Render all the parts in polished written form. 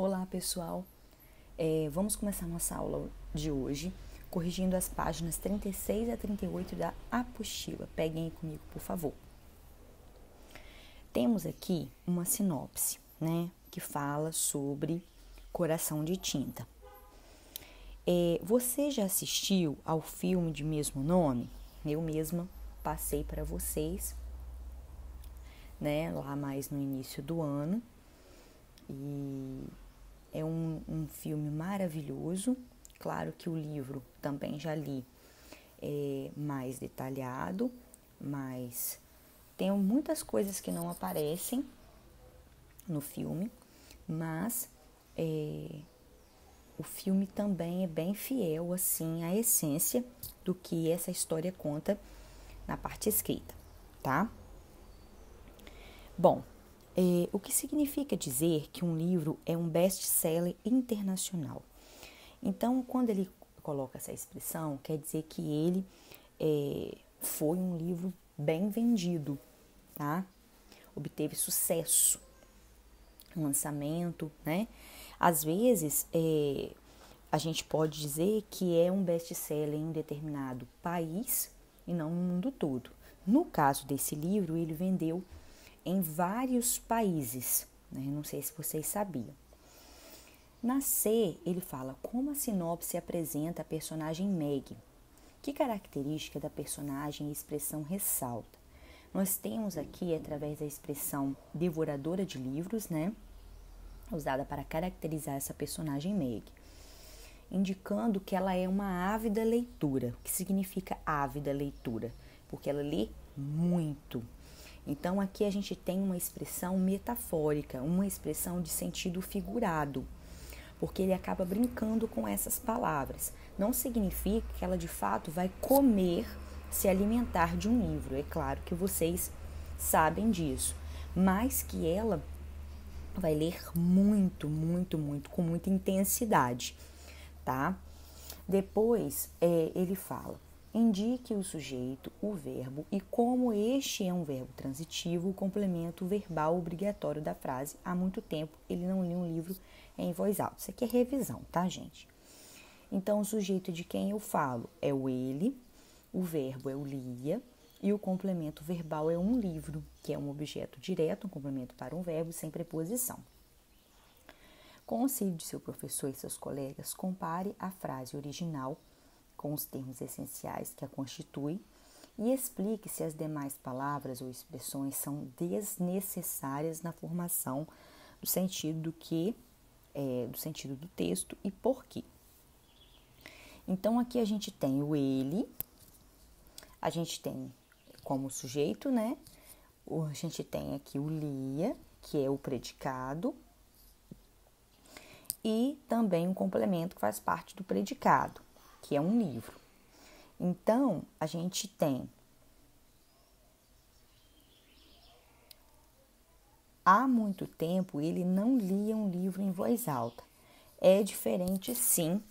Olá, pessoal. Vamos começar nossa aula de hoje corrigindo as páginas 36 a 38 da apostila. Peguem aí comigo, por favor. Temos aqui uma sinopse, né, que fala sobre Coração de Tinta. Você já assistiu ao filme de mesmo nome? Eu mesma passei para vocês, né, lá mais no início do ano. E é um filme maravilhoso. Claro que o livro também já li mais detalhado, mas tem muitas coisas que não aparecem no filme, mas o filme também é bem fiel assim à essência do que essa história conta na parte escrita, tá? Bom, o que significa dizer que um livro é um best-seller internacional? Então, quando ele coloca essa expressão, quer dizer que ele foi um livro bem vendido, tá? Obteve sucesso, lançamento, né? Às vezes, a gente pode dizer que é um best-seller em um determinado país e não no mundo todo. No caso desse livro, ele vendeu em vários países, né? Não sei se vocês sabiam. Na C, ele fala como a sinopse apresenta a personagem Meg. Que característica da personagem e expressão ressalta? Nós temos aqui, através da expressão devoradora de livros, né, usada para caracterizar essa personagem Meg, indicando que ela é uma ávida leitura. O que significa ávida leitura? Porque ela lê muito. Então, aqui a gente tem uma expressão metafórica, uma expressão de sentido figurado, porque ele acaba brincando com essas palavras. Não significa que ela de fato vai comer, se alimentar de um livro. É claro que vocês sabem disso, mas que ela vai ler muito, muito, muito, com muita intensidade, tá? Depois, ele fala: indique o sujeito, o verbo e como este é um verbo transitivo, o complemento verbal obrigatório da frase. Há muito tempo ele não lia um livro em voz alta. Isso aqui é revisão, tá, gente? Então, o sujeito de quem eu falo é o ele, o verbo é o lia e o complemento verbal é um livro, que é um objeto direto, um complemento para um verbo sem preposição. Com o auxílio de seu professor e seus colegas, compare a frase original com os termos essenciais que a constituem e explique se as demais palavras ou expressões são desnecessárias na formação do sentido do sentido do texto e por quê. Então, aqui a gente tem o ele, a gente tem como sujeito, né? A gente tem aqui o lia, que é o predicado, e também um complemento que faz parte do predicado, que é um livro. Então, a gente tem há muito tempo ele não lia um livro em voz alta. É diferente, sim,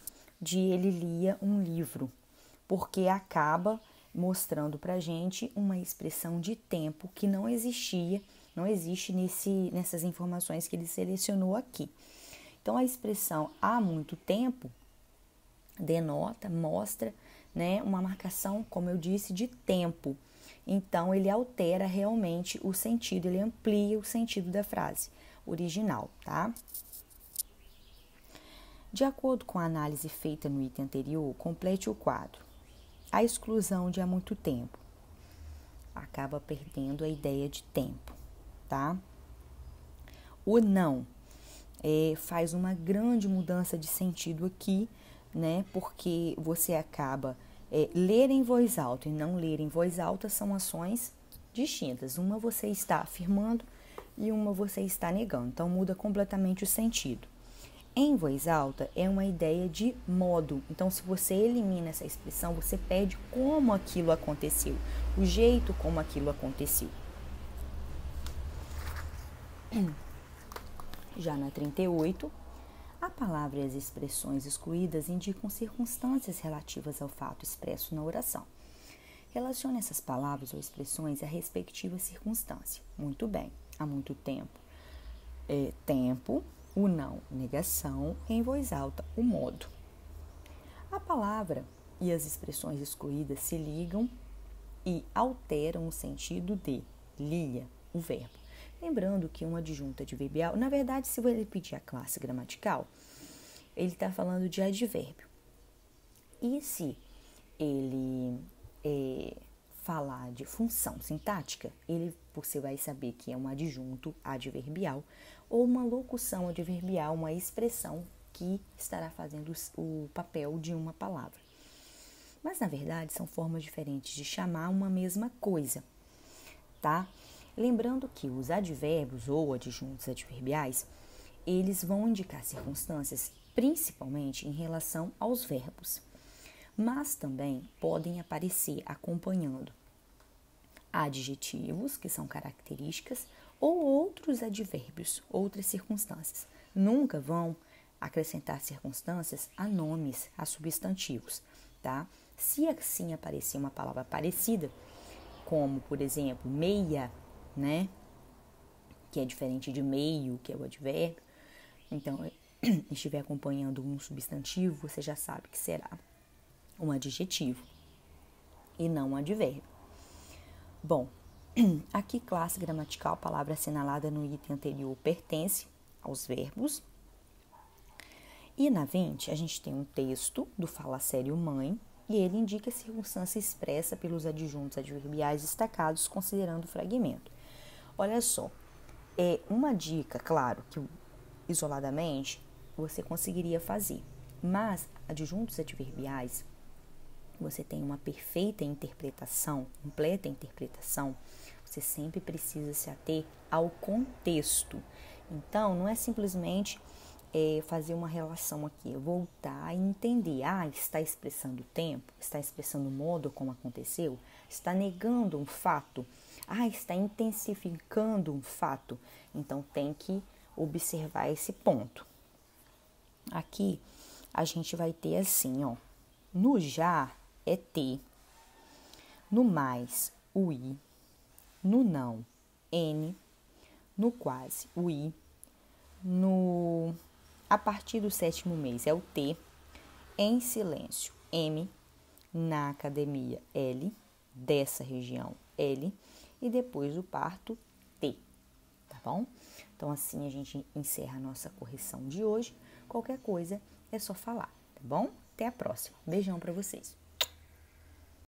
de ele lia um livro, porque acaba mostrando pra gente uma expressão de tempo que não existe nessas informações que ele selecionou aqui. Então, a expressão há muito tempo denota, mostra, né, uma marcação, como eu disse, de tempo. Então, ele altera realmente o sentido, ele amplia o sentido da frase original, tá? De acordo com a análise feita no item anterior, complete o quadro. A exclusão de há muito tempo acaba perdendo a ideia de tempo, tá? O não faz uma grande mudança de sentido aqui, né? Porque você acaba ler em voz alta e não ler em voz alta são ações distintas. Uma você está afirmando e uma você está negando. Então, muda completamente o sentido. Em voz alta é uma ideia de modo. Então, se você elimina essa expressão, você perde como aquilo aconteceu, o jeito como aquilo aconteceu. Já na 38, a palavra e as expressões excluídas indicam circunstâncias relativas ao fato expresso na oração. Relacione essas palavras ou expressões à respectiva circunstância. Muito bem. Há muito tempo. Tempo. o não, negação, em voz alta, o modo. A palavra e as expressões excluídas se ligam e alteram o sentido de lia, o verbo. Lembrando que um adjunto adverbial, na verdade, se ele pedir a classe gramatical, ele está falando de advérbio. E se ele falar de função sintática, você vai saber que é um adjunto adverbial ou uma locução adverbial, uma expressão que estará fazendo o papel de uma palavra. Mas, na verdade, são formas diferentes de chamar uma mesma coisa, tá? Lembrando que os advérbios ou adjuntos adverbiais, eles vão indicar circunstâncias principalmente em relação aos verbos, mas também podem aparecer acompanhando adjetivos, que são características, ou outros advérbios, outras circunstâncias. Nunca vão acrescentar circunstâncias a nomes, a substantivos, tá? Se assim aparecer uma palavra parecida, como, por exemplo, meia, né? Que é diferente de meio, que é o advérbio. Então, estiver acompanhando um substantivo, você já sabe que será um adjetivo e não um advérbio. Bom, aqui classe gramatical, a palavra assinalada no item anterior pertence aos verbos. E na 20, a gente tem um texto do Fala Sério Mãe, e ele indica a circunstância expressa pelos adjuntos adverbiais destacados, considerando o fragmento. Olha só, é uma dica, claro, que isoladamente você conseguiria fazer, mas adjuntos adverbiais, você tem uma perfeita interpretação, completa interpretação, você sempre precisa se ater ao contexto. Então, não é simplesmente fazer uma relação aqui, voltar e entender, está expressando o tempo, está expressando o modo como aconteceu, está negando um fato, está intensificando um fato. Então, tem que observar esse ponto. Aqui, a gente vai ter assim, ó, no já é ter, no mais, o i, no não, n, no quase, o i, a partir do 7º mês é o T, em silêncio, M, na academia, L, dessa região, L, e depois o parto, T, tá bom? Então, assim a gente encerra a nossa correção de hoje. Qualquer coisa é só falar, tá bom? Até a próxima. Beijão pra vocês.